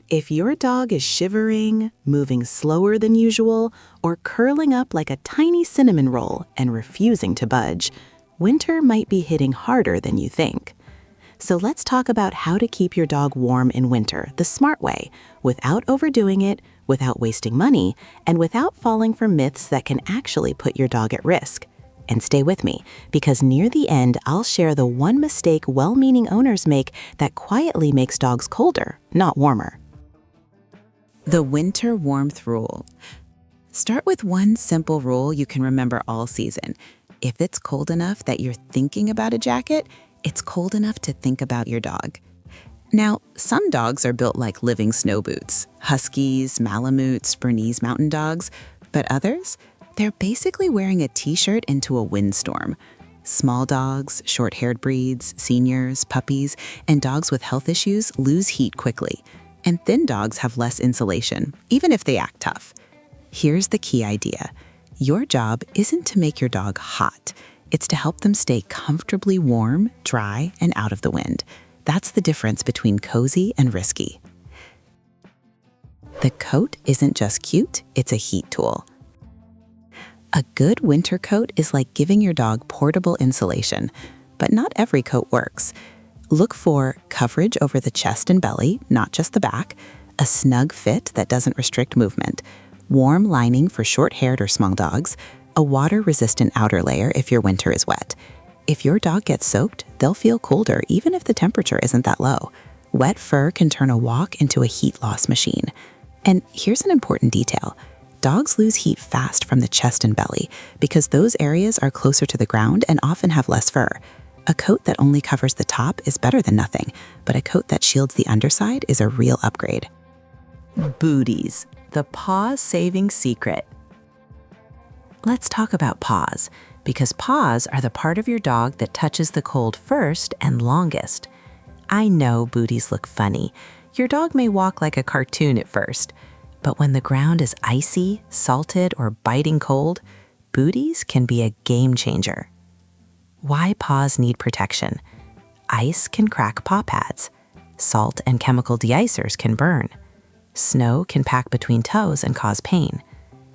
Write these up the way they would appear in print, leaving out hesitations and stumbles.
If your dog is shivering, moving slower than usual, or curling up like a tiny cinnamon roll and refusing to budge, winter might be hitting harder than you think. So let's talk about how to keep your dog warm in winter the smart way, without overdoing it, without wasting money, and without falling for myths that can actually put your dog at risk. And stay with me, because near the end, I'll share the one mistake well-meaning owners make that quietly makes dogs colder, not warmer. The winter warmth rule. Start with one simple rule you can remember all season. If it's cold enough that you're thinking about a jacket, it's cold enough to think about your dog. Now, some dogs are built like living snow boots, Huskies, Malamutes, Bernese mountain dogs, but others, they're basically wearing a t-shirt into a windstorm. Small dogs, short-haired breeds, seniors, puppies, and dogs with health issues lose heat quickly. And thin dogs have less insulation, even if they act tough. Here's the key idea. Your job isn't to make your dog hot. It's to help them stay comfortably warm, dry, and out of the wind. That's the difference between cozy and risky. The coat isn't just cute, it's a heat tool. A good winter coat is like giving your dog portable insulation, but not every coat works. Look for coverage over the chest and belly, not just the back, a snug fit that doesn't restrict movement, warm lining for short-haired or small dogs, a water-resistant outer layer if your winter is wet. If your dog gets soaked, they'll feel colder even if the temperature isn't that low. Wet fur can turn a walk into a heat loss machine. And here's an important detail. Dogs lose heat fast from the chest and belly because those areas are closer to the ground and often have less fur. A coat that only covers the top is better than nothing, but a coat that shields the underside is a real upgrade. Booties, the paw-saving secret. Let's talk about paws, because paws are the part of your dog that touches the cold first and longest. I know booties look funny. Your dog may walk like a cartoon at first, but when the ground is icy, salted, or biting cold, booties can be a game changer. Why paws need protection? Ice can crack paw pads. Salt and chemical deicers can burn. Snow can pack between toes and cause pain.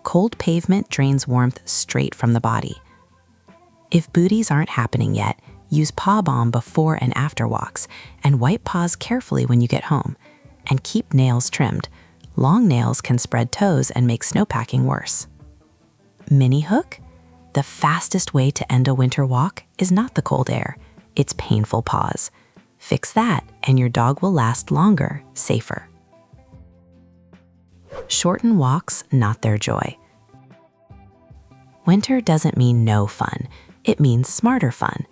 Cold pavement drains warmth straight from the body. If booties aren't happening yet, use paw balm before and after walks, and wipe paws carefully when you get home. And keep nails trimmed. Long nails can spread toes and make snowpacking worse. Mini hook? The fastest way to end a winter walk is not the cold air, it's painful paws. Fix that, and your dog will last longer, safer. Shorten walks, not their joy. Winter doesn't mean no fun, it means smarter fun.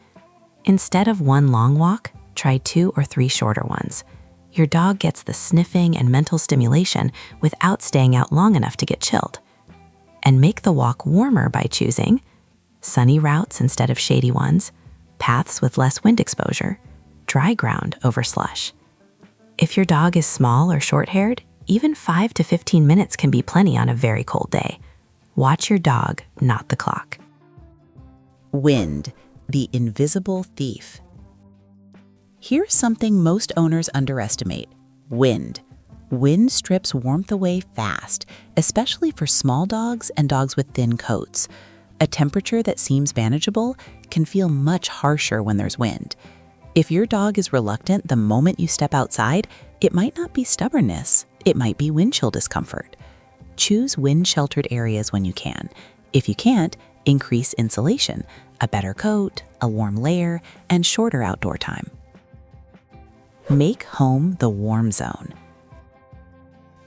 Instead of one long walk, try 2 or 3 shorter ones. Your dog gets the sniffing and mental stimulation without staying out long enough to get chilled. And make the walk warmer by choosing sunny routes instead of shady ones, paths with less wind exposure, dry ground over slush. If your dog is small or short-haired, even 5 to 15 minutes can be plenty on a very cold day. Watch your dog, not the clock. Wind, the invisible thief. Here's something most owners underestimate: wind. Wind strips warmth away fast, especially for small dogs and dogs with thin coats. A temperature that seems manageable can feel much harsher when there's wind. If your dog is reluctant the moment you step outside, it might not be stubbornness, it might be wind chill discomfort. Choose wind-sheltered areas when you can. If you can't, increase insulation, a better coat, a warm layer, and shorter outdoor time. Make home the warm zone.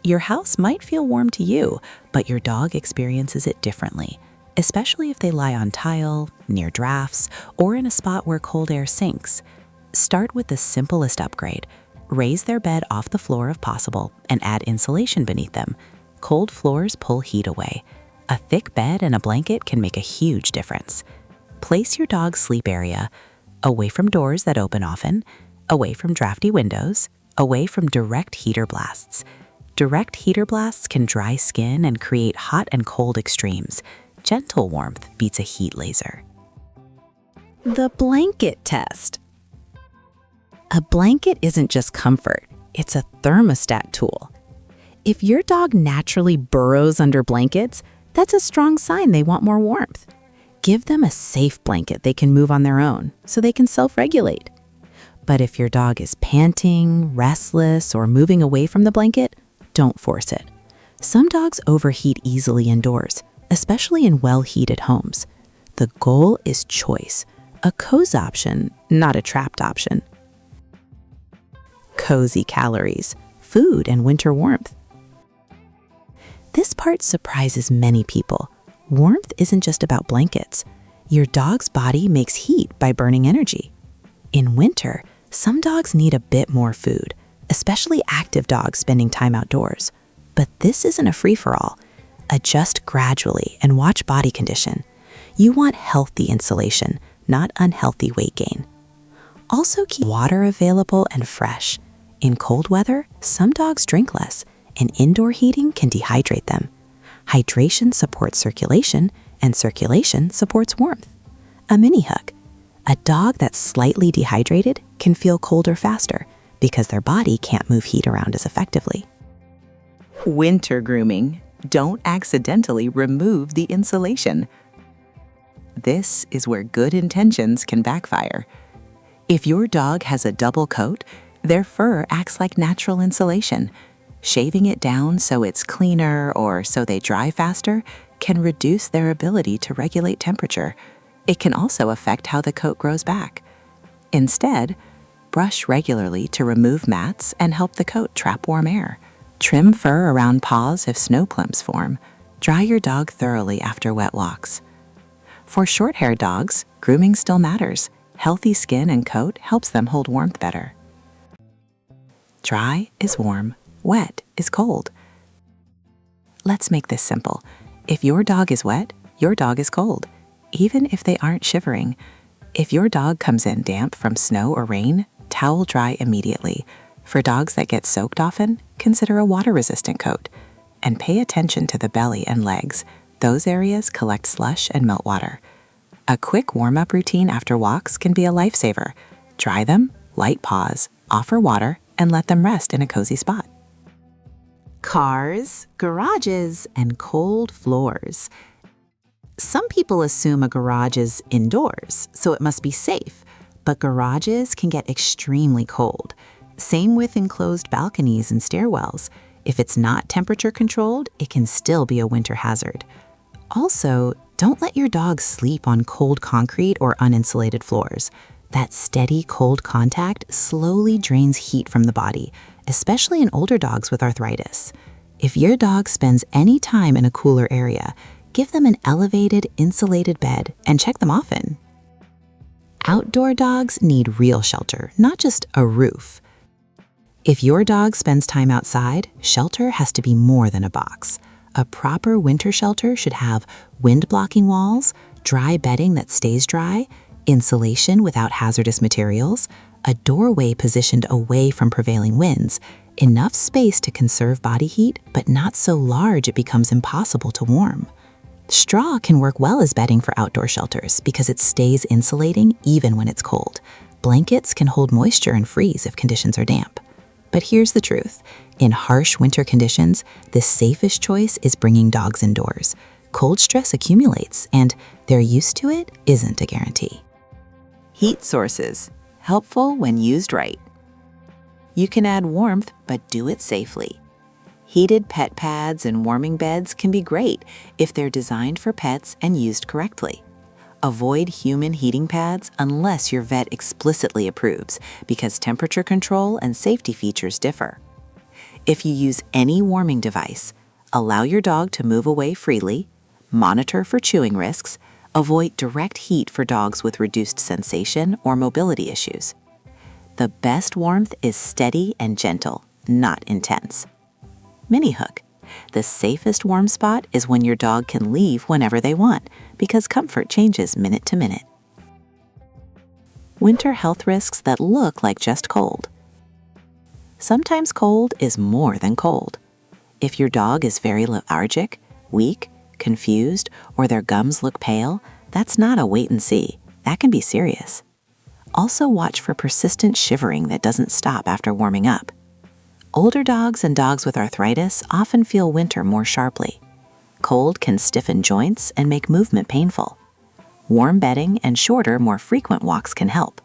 Your house might feel warm to you, but your dog experiences it differently, especially if they lie on tile, near drafts, or in a spot where cold air sinks. Start with the simplest upgrade. Raise their bed off the floor if possible and add insulation beneath them. Cold floors pull heat away. A thick bed and a blanket can make a huge difference. Place your dog's sleep area away from doors that open often, away from drafty windows, away from direct heater blasts. Direct heater blasts can dry skin and create hot and cold extremes. Gentle warmth beats a heat laser. The blanket test. A blanket isn't just comfort, it's a thermostat tool. If your dog naturally burrows under blankets, that's a strong sign they want more warmth. Give them a safe blanket they can move on their own so they can self-regulate. But if your dog is panting, restless, or moving away from the blanket, don't force it. Some dogs overheat easily indoors, especially in well-heated homes. The goal is choice, a cozy option, not a trapped option. Cozy calories, food, and winter warmth. This part surprises many people. Warmth isn't just about blankets. Your dog's body makes heat by burning energy. In winter, some dogs need a bit more food, especially active dogs spending time outdoors. But this isn't a free-for-all. Adjust gradually and watch body condition. You want healthy insulation, not unhealthy weight gain. Also keep water available and fresh. In cold weather, some dogs drink less, and indoor heating can dehydrate them. Hydration supports circulation, and circulation supports warmth. A mini hug. A dog that's slightly dehydrated can feel colder faster because their body can't move heat around as effectively. Winter grooming. Don't accidentally remove the insulation. This is where good intentions can backfire. If your dog has a double coat, their fur acts like natural insulation. Shaving it down so it's cleaner or so they dry faster can reduce their ability to regulate temperature. It can also affect how the coat grows back. Instead, brush regularly to remove mats and help the coat trap warm air. Trim fur around paws if snow clumps form. Dry your dog thoroughly after wet walks. For short-haired dogs, grooming still matters. Healthy skin and coat helps them hold warmth better. Dry is warm, wet is cold. Let's make this simple. If your dog is wet, your dog is cold, even if they aren't shivering. If your dog comes in damp from snow or rain, towel dry immediately. For dogs that get soaked often, consider a water-resistant coat. And pay attention to the belly and legs. Those areas collect slush and melt water. A quick warm-up routine after walks can be a lifesaver. Dry them, light paws, offer water, and let them rest in a cozy spot. Cars, garages, and cold floors. Some people assume a garage is indoors, so it must be safe, but garages can get extremely cold. Same with enclosed balconies and stairwells. If it's not temperature controlled, it can still be a winter hazard. Also, don't let your dog sleep on cold concrete or uninsulated floors. That steady cold contact slowly drains heat from the body, especially in older dogs with arthritis. If your dog spends any time in a cooler area, give them an elevated, insulated bed and check them often. Outdoor dogs need real shelter, not just a roof. If your dog spends time outside, shelter has to be more than a box. A proper winter shelter should have wind-blocking walls, dry bedding that stays dry, insulation without hazardous materials, a doorway positioned away from prevailing winds, enough space to conserve body heat, but not so large it becomes impossible to warm. Straw can work well as bedding for outdoor shelters because it stays insulating even when it's cold. Blankets can hold moisture and freeze if conditions are damp. But here's the truth. In harsh winter conditions, the safest choice is bringing dogs indoors. Cold stress accumulates, and their use to it isn't a guarantee. Heat sources. Helpful when used right. You can add warmth, but do it safely. Heated pet pads and warming beds can be great if they're designed for pets and used correctly. Avoid human heating pads unless your vet explicitly approves, because temperature control and safety features differ. If you use any warming device, allow your dog to move away freely, monitor for chewing risks, avoid direct heat for dogs with reduced sensation or mobility issues. The best warmth is steady and gentle, not intense. Mini hook. The safest warm spot is when your dog can leave whenever they want, because comfort changes minute to minute. Winter health risks that look like just cold. Sometimes cold is more than cold. If your dog is very lethargic, weak, confused, or their gums look pale, that's not a wait and see. That can be serious. Also watch for persistent shivering that doesn't stop after warming up. Older dogs and dogs with arthritis often feel winter more sharply. Cold can stiffen joints and make movement painful. Warm bedding and shorter, more frequent walks can help.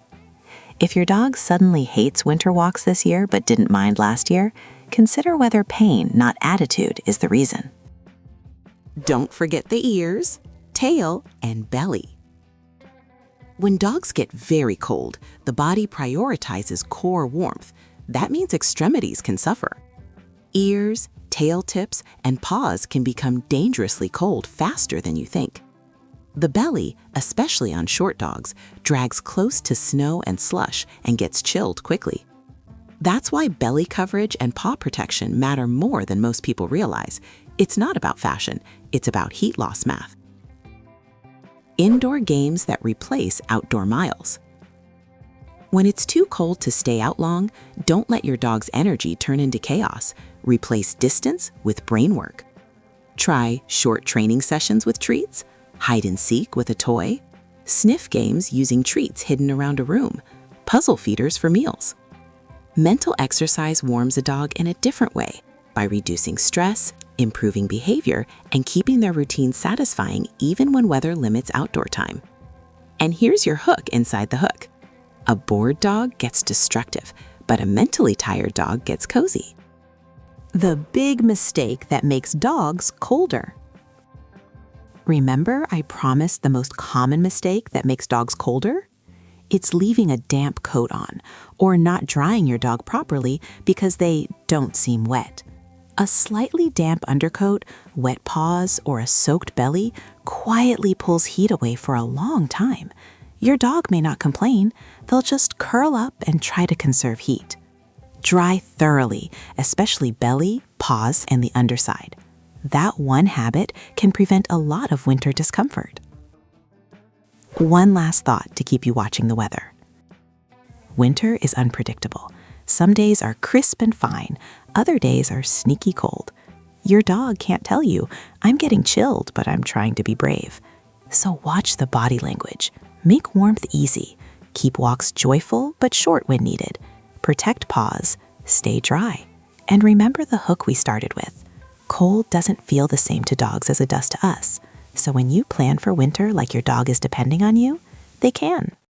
If your dog suddenly hates winter walks this year but didn't mind last year, consider whether pain, not attitude, is the reason. Don't forget the ears, tail, and belly. When dogs get very cold, the body prioritizes core warmth. That means extremities can suffer. Ears, tail tips, and paws can become dangerously cold faster than you think. The belly, especially on short dogs, drags close to snow and slush and gets chilled quickly. That's why belly coverage and paw protection matter more than most people realize. It's not about fashion, it's about heat loss math. Indoor games that replace outdoor miles. When it's too cold to stay out long, don't let your dog's energy turn into chaos. Replace distance with brain work. Try short training sessions with treats, hide and seek with a toy, sniff games using treats hidden around a room, puzzle feeders for meals. Mental exercise warms a dog in a different way by reducing stress, improving behavior, and keeping their routine satisfying even when weather limits outdoor time. And here's your hook inside the hook. A bored dog gets destructive, but a mentally tired dog gets cozy. The big mistake that makes dogs colder. Remember I promised the most common mistake that makes dogs colder? It's leaving a damp coat on, or not drying your dog properly because they don't seem wet. A slightly damp undercoat, wet paws, or a soaked belly quietly pulls heat away for a long time. Your dog may not complain, they'll just curl up and try to conserve heat. Dry thoroughly, especially belly, paws, and the underside. That one habit can prevent a lot of winter discomfort. One last thought to keep you watching the weather. Winter is unpredictable. Some days are crisp and fine, other days are sneaky cold. Your dog can't tell you, I'm getting chilled, but I'm trying to be brave. So watch the body language. Make warmth easy. Keep walks joyful but short when needed. Protect paws. Stay dry. And remember the hook we started with. Cold doesn't feel the same to dogs as it does to us. So when you plan for winter like your dog is depending on you, they can.